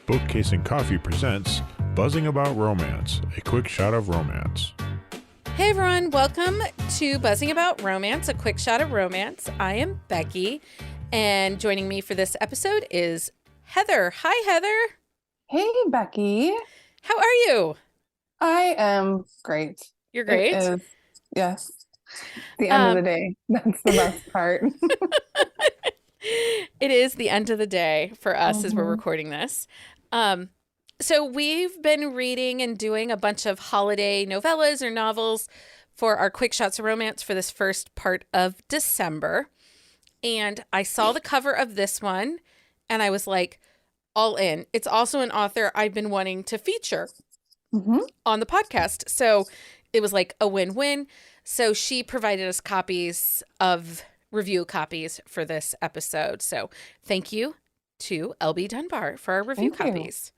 Bookcase and Coffee presents Buzzing About Romance, a quick shot of romance. Hey everyone, welcome to Buzzing About Romance, a quick shot of romance. I am Becky, and joining me for this episode is Heather. Hi, Heather. Hey, Becky. How are you? I am great. You're great? It is, yes. The end of the day. That's the best part. It is the end of the day for us as we're recording this. So we've been reading and doing a bunch of holiday novellas or novels for our quick shots of romance for this first part of December. And I saw the cover of this one and I was like, all in. It's also an author I've been wanting to feature on the podcast. So it was like a win-win. So she provided us copies of review copies for this episode. So thank you to LB Dunbar for our review copies.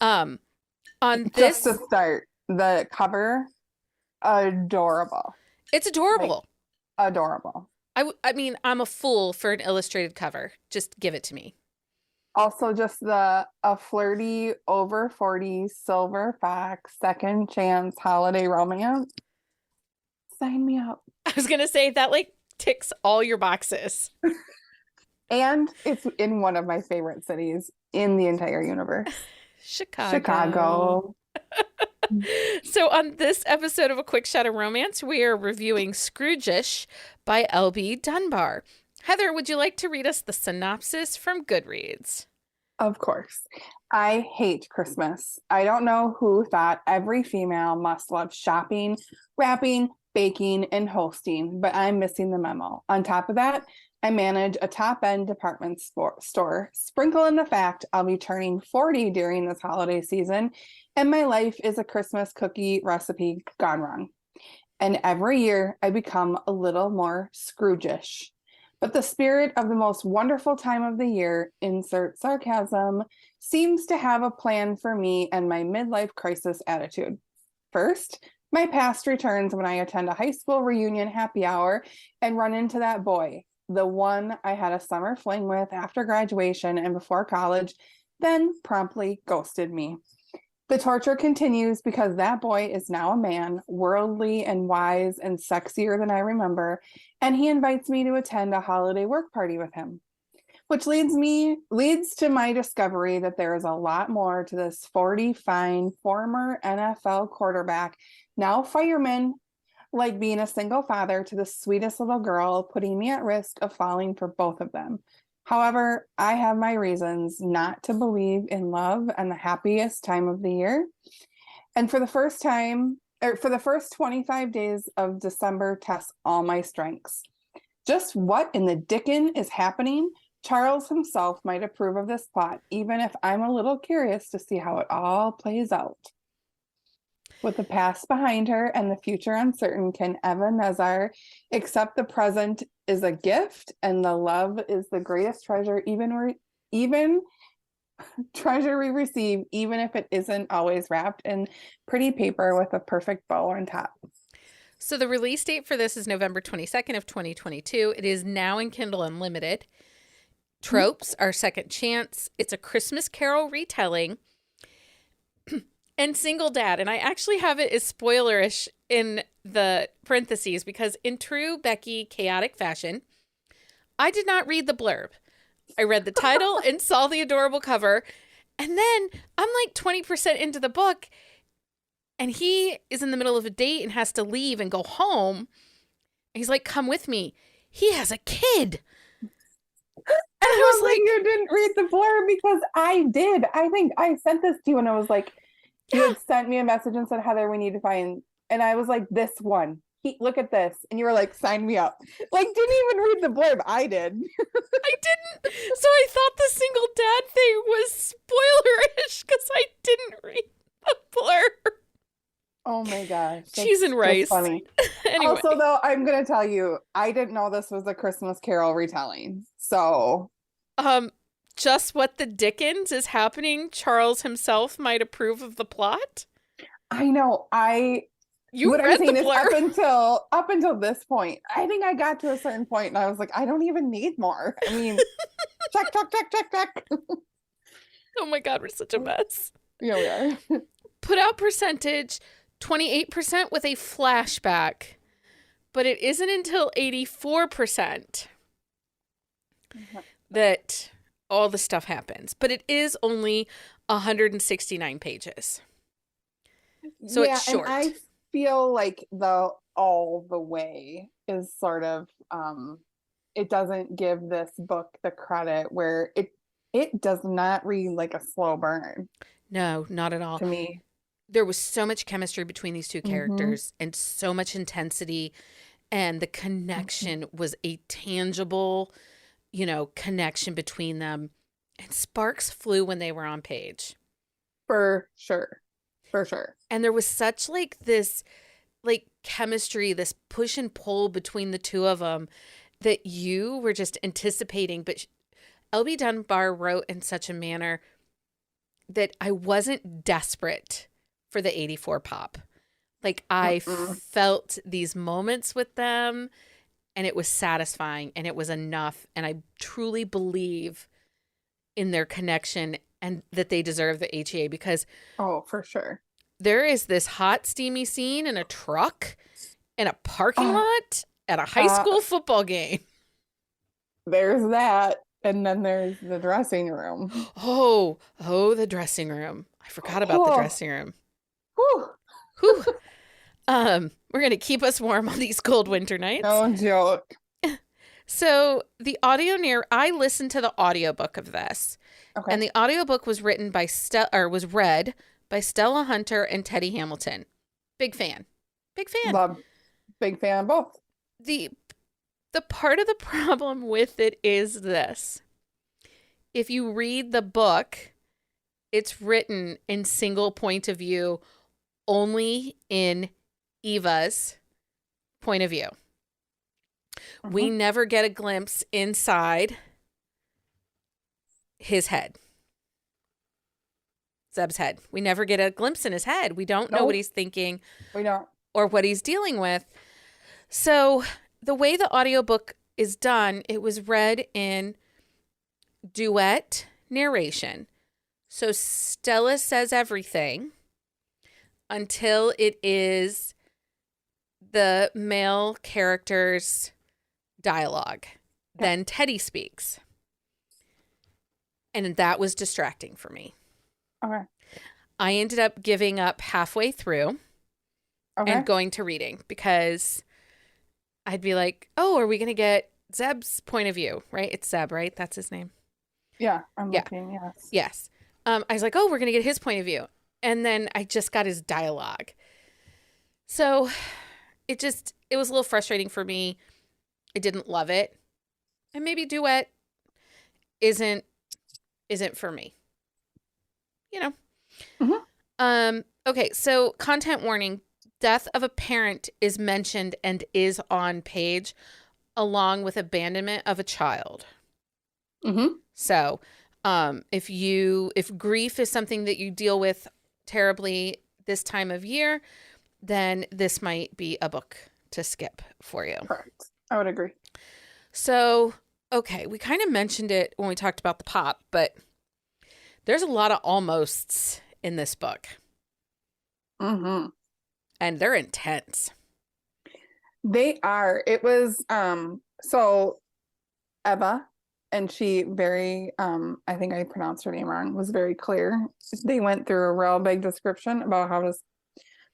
On this, just to start, the cover, adorable. It's adorable. Like, adorable. I mean, I'm a fool for an illustrated cover. Just give it to me. Also, just a flirty over 40 silver fox second chance holiday romance. Sign me up. I was gonna say that like ticks all your boxes. And it's in one of my favorite cities in the entire universe. Chicago. So on this episode of A Quick Shot of Romance, we are reviewing Scrooge-ish by LB Dunbar. Heather, would you like to read us the synopsis from Goodreads? Of course. I hate Christmas. I don't know who thought every female must love shopping, wrapping, baking, and hosting, but I'm missing the memo. On top of that, I manage a top-end department store. Sprinkle in the fact I'll be turning 40 during this holiday season, and my life is a Christmas cookie recipe gone wrong. And every year, I become a little more Scrooge-ish. But the spirit of the most wonderful time of the year, insert sarcasm, seems to have a plan for me and my midlife crisis attitude. First, my past returns when I attend a high school reunion happy hour and run into that boy, the one I had a summer fling with after graduation and before college, then promptly ghosted me. The torture continues because that boy is now a man, worldly and wise and sexier than I remember, and he invites me to attend a holiday work party with him. Which leads to my discovery that there is a lot more to this 40 fine former NFL quarterback, now fireman, like being a single father to the sweetest little girl, putting me at risk of falling for both of them. However, I have my reasons not to believe in love and the happiest time of the year. And for the first 25 days of December, test all my strengths. Just what in the dickens is happening? Charles himself might approve of this plot, even if I'm a little curious to see how it all plays out. With the past behind her and the future uncertain, can Eva Nazar accept the present is a gift and the love is the greatest treasure, even treasure we receive, even if it isn't always wrapped in pretty paper with a perfect bow on top. So the release date for this is November 22nd of 2022. It is now in Kindle Unlimited. Tropes are second chance. It's a Christmas Carol retelling. And single dad. And I actually have it as spoilerish in the parentheses because in true Becky chaotic fashion, I did not read the blurb. I read the title and saw the adorable cover. And then I'm like 20% into the book and he is in the middle of a date and has to leave and go home. And he's like, come with me. He has a kid. And I was like, you didn't read the blurb because I did. I think I sent this to you and I was like, you had sent me a message and said, Heather, we need to find, and I was like, this one. Look at this. And you were like, sign me up. Like, didn't even read the blurb. I did. I didn't. So I thought the single dad thing was spoilerish because I didn't read the blurb. Oh my gosh. Cheese and rice. Funny. Anyway. Also, though, I'm going to tell you, I didn't know this was a Christmas Carol retelling. So. Just what the dickens is happening, Charles himself might approve of the plot? I know. You read the blurb up until this point. I think I got to a certain point and I was like, I don't even need more. I mean, check. Oh my God, we're such a mess. Yeah, we are. Put out percentage 28% with a flashback, but it isn't until 84% that all the stuff happens. But it is only 169 pages. So it's short. And I feel like the all the way is sort of it doesn't give this book the credit where it does not read like a slow burn. No, not at all. To me. There was so much chemistry between these two characters and so much intensity, and the connection was a tangible, connection between them, and sparks flew when they were on page. For sure. For sure. And there was such this chemistry, this push and pull between the two of them that you were just anticipating. But LB Dunbar wrote in such a manner that I wasn't desperate for the 84 pop. I felt these moments with them, and it was satisfying, and it was enough. And I truly believe in their connection and that they deserve the HEA, because for sure, there is this hot, steamy scene in a truck in a parking lot at a high school football game. There's that. And then there's the dressing room. Oh, the dressing room. I forgot about the dressing room. Whew. Whew. We're going to keep us warm on these cold winter nights. No joke. So I listened to the audiobook of this. Okay. And the audiobook was read by Stella Hunter and Teddy Hamilton. Big fan. Big fan. Big fan of both. The part of the problem with it is this. If you read the book, it's written in single point of view, only in Eva's point of view. We never get a glimpse inside his head. Zeb's head. We never get a glimpse in his head. We don't know what he's thinking. We don't. Or what he's dealing with. So the way the audiobook is done, it was read in duet narration. So Stella says everything until it is the male character's dialogue. Then Teddy speaks. And that was distracting for me. Okay. I ended up giving up halfway through and going to reading, because I'd be like, are we going to get Zeb's point of view, right? It's Zeb, right? That's his name. Yeah, I'm looking, yes. Yes. I was like, we're going to get his point of view. And then I just got his dialogue. So it was a little frustrating for me. I didn't love it. And maybe duet isn't for me. Okay, so content warning. Death of a parent is mentioned and is on page, along with abandonment of a child. So if grief is something that you deal with terribly this time of year, then this might be a book to skip for you. Correct. I would agree. So, okay, we kind of mentioned it when we talked about the pop, but there's a lot of almosts in this book. And they're intense. They are. It was, so Eva, and she very, I think I pronounced her name wrong, was very clear. They went through a real big description about how to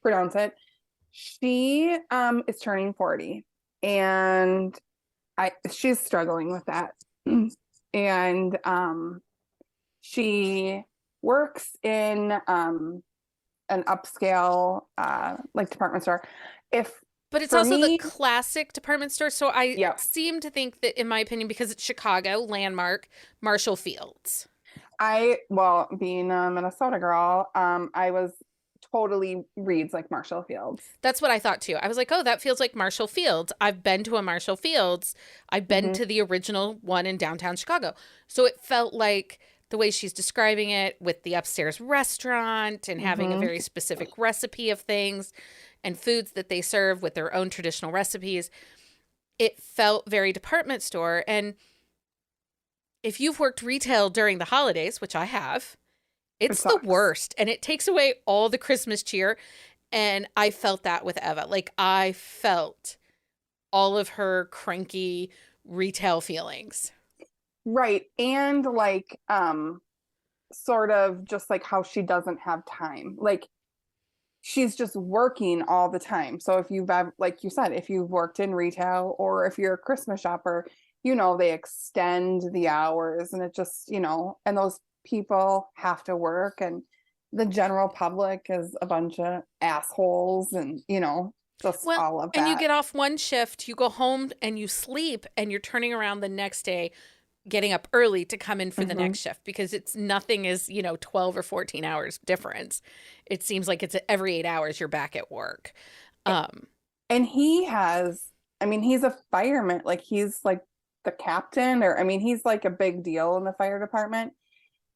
pronounce it. She is turning 40, and she's struggling with that. And she works in an upscale department store. But it's also the classic department store. So I seem to think that, in my opinion, because it's Chicago, landmark, Marshall Fields. Being a Minnesota girl, I was totally reads like Marshall Fields. That's what I thought too. I was like, that feels like Marshall Fields. I've been to a Marshall Fields. I've been to the original one in downtown Chicago. So it felt like the way she's describing it, with the upstairs restaurant and having a very specific recipe of things and foods that they serve with their own traditional recipes, it felt very department store. And if you've worked retail during the holidays, which I have, It It's the sucks. worst. And it takes away all the Christmas cheer. And I felt that with Eva. Like I felt all of her cranky retail feelings. Right. And like sort of just like how she doesn't have time. Like she's just working all the time. So if you've like you said, if you've worked in retail or if you're a Christmas shopper, you know, they extend the hours and it just, you know, and those people have to work and the general public is a bunch of assholes and, you know, just Well, all of and you that. get off one shift, you go home and you sleep, and you're turning around the next day, getting up early to come in for the Hmm. next shift because it's nothing is, 12 or 14 hours difference. It seems like it's every 8 hours you're back at work. Um, And he has, I mean, he's a fireman, like he's like the captain, or I mean, he's like a big deal in the fire department.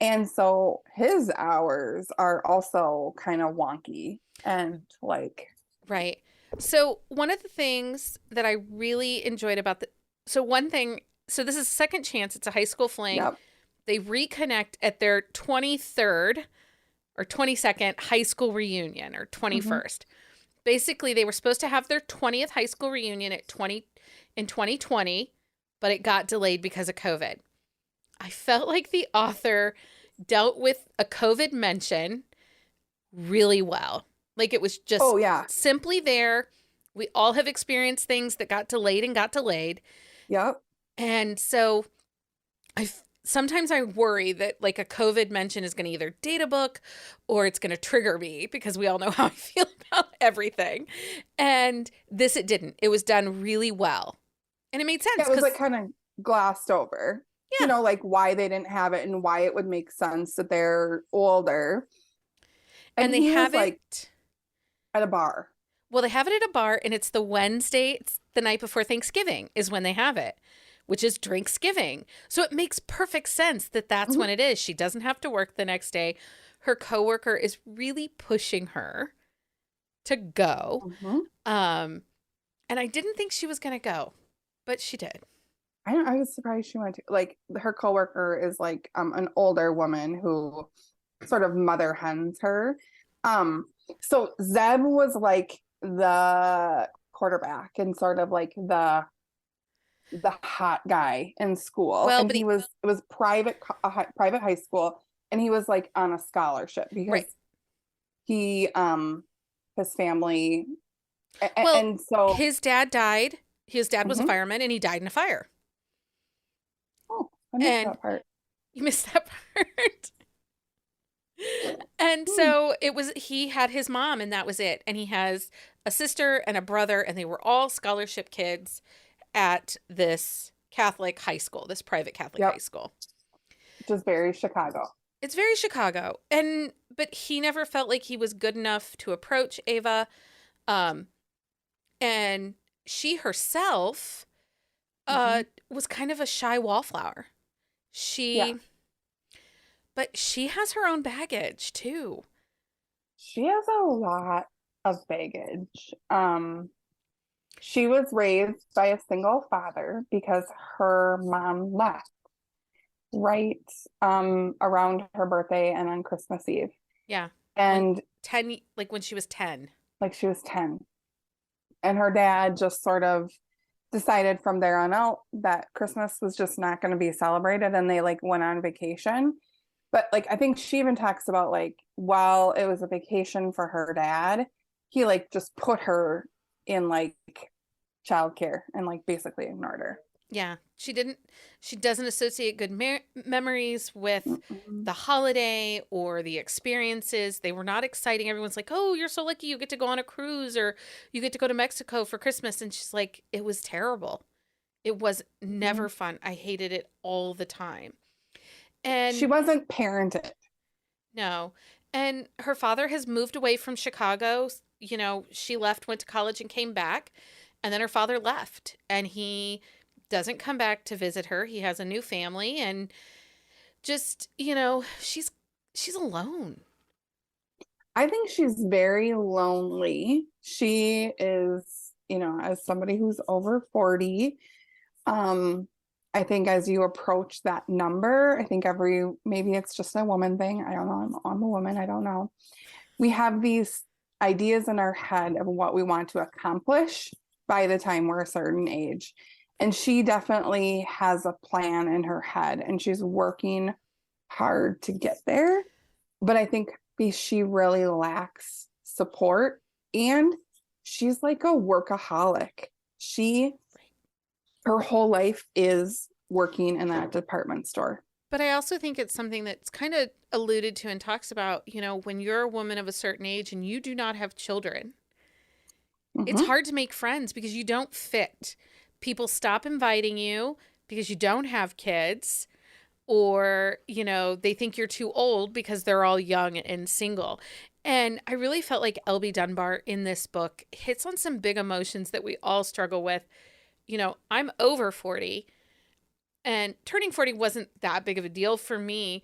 And so his hours are also kind of wonky and like, right. So one of the things that I really enjoyed about so this is Second Chance. It's a high school fling. yep. They reconnect at their 23rd or 22nd high school reunion or Hmm. 21st. Basically, they were supposed to have their 20th high school reunion in 2020, but it got delayed because of COVID. I felt like the author dealt with a COVID mention really well. Like it was just Oh, yeah. simply there. We all have experienced things that got delayed and got delayed. Yep. And so sometimes I worry that like a COVID mention is going to either date a book or it's going to trigger me because we all know how I feel about everything. And this, it didn't. It was done really well. And it made Yeah, sense it was because, like kind of glossed over, you yeah. know, like why they didn't have it and why it would make sense that they're older. And And they he was have like it, at a bar. well, they have it at a bar and it's the Wednesday, it's the night before Thanksgiving is when they have it, which is Drinksgiving. So it makes perfect sense that that's Mhm. when it is. She doesn't have to work the next day. Her coworker is really pushing her to go. Mhm. Um, and I didn't think she was going to go, but she did. I was surprised she went to like her coworker is like an older woman who sort of mother hens her. Um so Zeb was like the quarterback and sort of like the hot guy in school Well, and but he was it was private high school and he was like on a scholarship because right. he his family Well, and so his dad died. His dad was a mhm. fireman and he died in a fire. Oh, I missed And that part. you missed that part. And Hmm. so he had his mom and that was it. And he has a sister and a brother, and they were all scholarship kids at this Catholic high school, this private Catholic high Yep, school. just very Chicago. It's very Chicago. But he never felt like he was good enough to approach Ava. Um, and she herself Hmm. was kind of a shy wallflower. Yeah, She but she has her own baggage too. she has a lot of baggage. She was raised by a single father because her mom left right around her birthday and on Christmas Eve. Yeah. When And 10 like when she was 10. like she was 10. And her dad just sort of decided from there on out that Christmas was just not going to be celebrated and they like went on vacation. But like I think she even talks about like while it was a vacation for her dad, he like just put her in like childcare and like basically ignored her. Yeah. She doesn't associate good memories with Mm-mm. the holiday or the experiences. They were not exciting. Everyone's like, "Oh, you're so lucky you get to go on a cruise or you get to go to Mexico for Christmas." And she's like, "It was terrible. It was never fun. I hated it all the time." She And wasn't parented. no. And her father has moved away from Chicago. She left, went to college, and came back. And then her father left. And he doesn't come back to visit her. He has a new family. And just, she's alone. I think she's very lonely. She is, you know, as somebody who's over 40, um, I think as you approach that number, I think maybe it's just a woman thing. I don't know. I'm a woman. I don't know. We have these ideas in our head of what we want to accomplish by the time we're a certain age. And she definitely has a plan in her head and she's working hard to get there. But I think she really lacks support and she's like a workaholic. Her whole life is working in that department store. But I also think it's something that's kind of alluded to and talks about, when you're a woman of a certain age and you do not have children, it's hard to make friends because you don't fit. People stop inviting you because you don't have kids, or, they think you're too old because they're all young and single. And I really felt like LB Dunbar in this book hits on some big emotions that we all struggle with. I'm over 40 and turning 40 wasn't that big of a deal for me,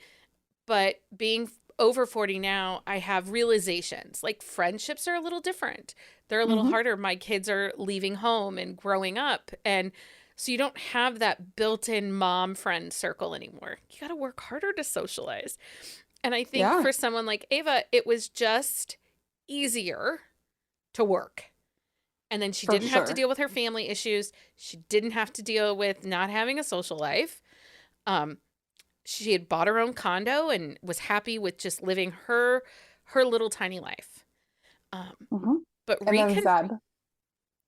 but being over 40 now, I have realizations. Like friendships are a little different. They're a little harder. My kids are leaving home and growing up. And so you don't have that built-in mom friend circle anymore. You got to work harder to socialize. And I think for someone like Ava, it was just easier to work. And then she didn't have to deal with her family issues. She didn't have to deal with not having a social life. She had bought her own condo and was happy with just living her little tiny life. But and then Zeb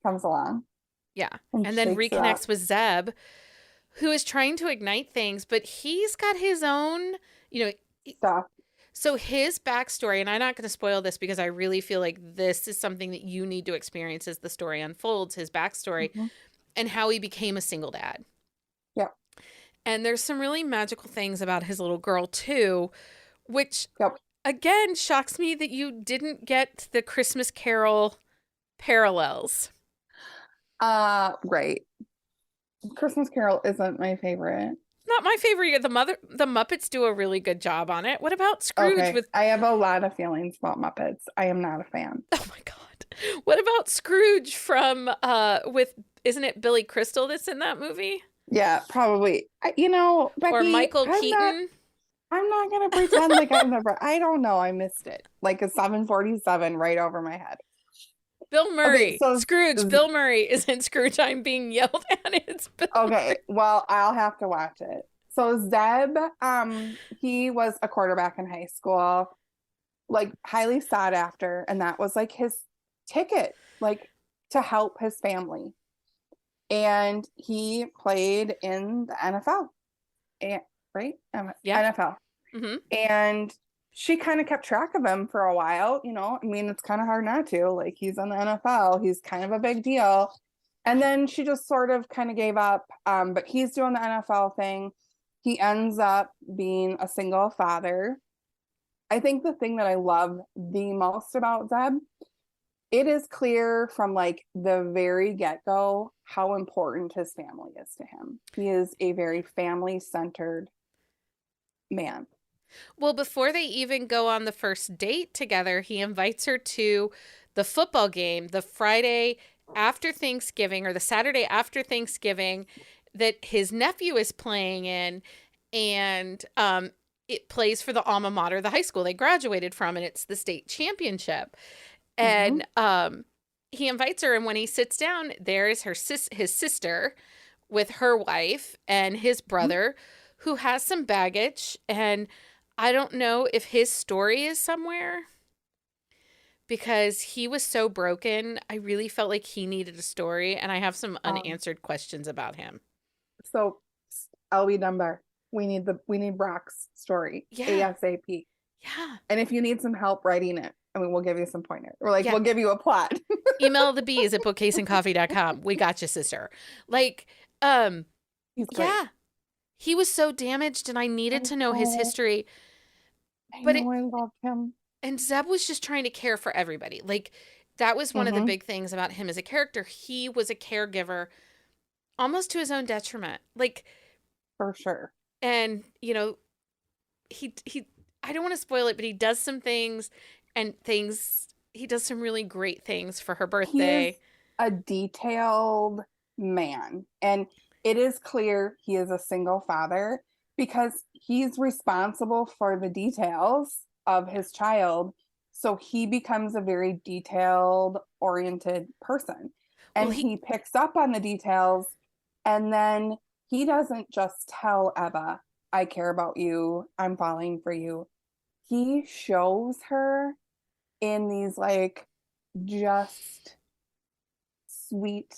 comes along. Yeah. And then reconnects with Zeb, who is trying to ignite things, but he's got his own, stuff. So his backstory, and I'm not going to spoil this because I really feel like this is something that you need to experience as the story unfolds, his backstory and how he became a single dad. Yep. And there's some really magical things about his little girl too, which again shocks me that you didn't get the Christmas Carol parallels. Right. Christmas Carol isn't my favorite. Not my favorite. The Muppets do a really good job on it. What about Scrooge? Okay. I have a lot of feelings about Muppets. I am not a fan. Oh my God. What about Scrooge from isn't it Billy Crystal that's in that movie? Yeah, probably. Becky, or Michael Keaton. I'm not gonna pretend like I don't know. I missed it. Like a 747 right over my head. Bill Murray. Okay, so Scrooge. Bill Murray is in Scrooge. I'm being yelled at. It's Bill Murray. Well, I'll have to watch it. So Zeb, he was a quarterback in high school, like highly sought after, and that was like his ticket, like to help his family. And he played in the NFL, right? NFL. And she kind of kept track of him for a while, I mean, it's kind of hard not to, like he's in the NFL, he's kind of a big deal. And then she just sort of kind of gave up, but he's doing the NFL thing. He ends up being a single father. I think the thing that I love the most about Zeb, it is clear from like the very get-go how important his family is to him. He is a very family-centered man. Well, before they even go on the first date together, he invites her to the football game the Friday after Thanksgiving or the Saturday after Thanksgiving that his nephew is playing in. And it plays for the alma mater, the high school they graduated from, and it's the state championship. And he invites her, and when he sits down, there is his sister with her wife and his brother who has some baggage. And I don't know if his story is somewhere because he was so broken. I really felt like he needed a story, and I have some unanswered questions about him. So, LB Dunbar, we need Brock's story ASAP. Yeah. And if you need some help writing it, we'll give you some pointers. Or we'll give you a plot. Email the bees at bookcaseandcoffee.com. We got you, sister. Like, He's great. Yeah. He was so damaged, and I needed to know his history. I loved him. And Zeb was just trying to care for everybody. Like, that was one of the big things about him as a character. He was a caregiver almost to his own detriment. Like, for sure. And, he I don't want to spoil it, but he does some things he does some really great things for her birthday. He is a detailed man. And it is clear he is a single father because he's responsible for the details of his child. So he becomes a very detailed oriented person, Well, and he picks up on the details. And then he doesn't just tell Eva, I care about you, I'm falling for you. He shows her in these like just sweet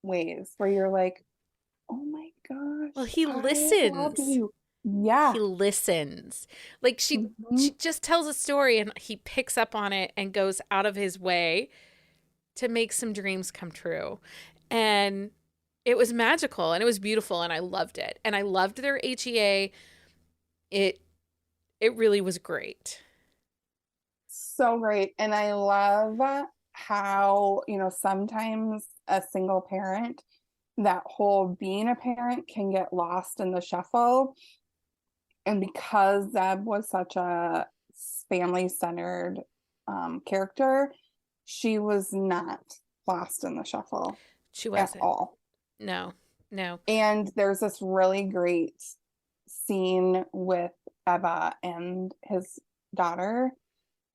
ways where you're like, oh my gosh. well, he I love listens. you. Yeah. He listens. Like she just tells a story and he picks up on it and goes out of his way to make some dreams come true. And it was magical and it was beautiful and I loved it. And I loved their HEA. It really was great. So great. And I love how, sometimes a single parent, that whole being a parent can get lost in the shuffle. And because Zeb was such a family-centered character, she was not lost in the shuffle. She wasn't. At all. No. And there's this really great scene with Eva and his daughter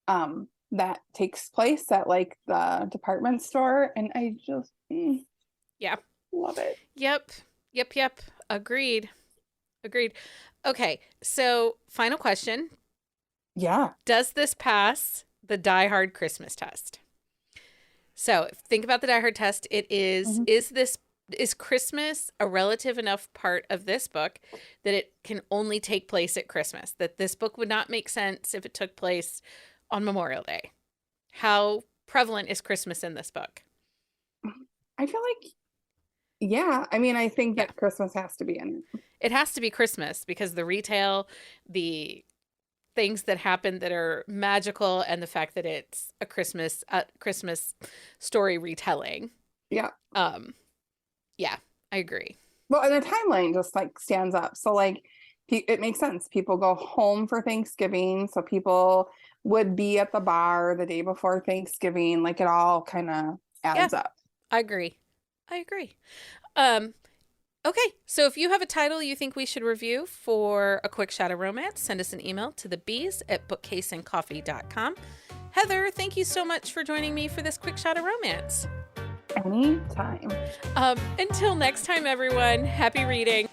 that takes place at like the department store, and I just love it. Yep. Agreed. Okay, so final question. Yeah. Does this pass the Die Hard Christmas test? So think about the Die Hard test. It is, is Christmas a relative enough part of this book that it can only take place at Christmas? That this book would not make sense if it took place on Memorial Day? How prevalent is Christmas in this book? I feel like, yeah. I mean, I think that Christmas has to be in it. It has to be Christmas because the retail, the things that happen that are magical, and the fact that it's a Christmas story retelling. Yeah. Yeah, I agree. Well, and the timeline just like stands up. So like it makes sense. People go home for Thanksgiving, so people would be at the bar the day before Thanksgiving. Like it all kind of adds up. I agree. Okay, so if you have a title you think we should review for A Quick Shot of Romance, send us an email to thebees@bookcaseandcoffee.com. Heather, thank you so much for joining me for this Quick Shot of Romance. Anytime. Until next time, everyone, happy reading.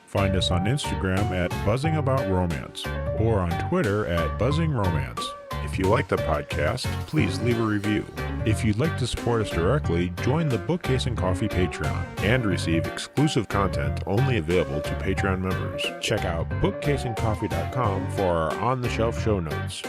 Find us on Instagram at Buzzing About Romance or on Twitter at Buzzing Romance. If you like the podcast, please leave a review. If you'd like to support us directly, join the Bookcase and Coffee Patreon and receive exclusive content only available to Patreon members. Check out bookcaseandcoffee.com for our on-the-shelf show notes.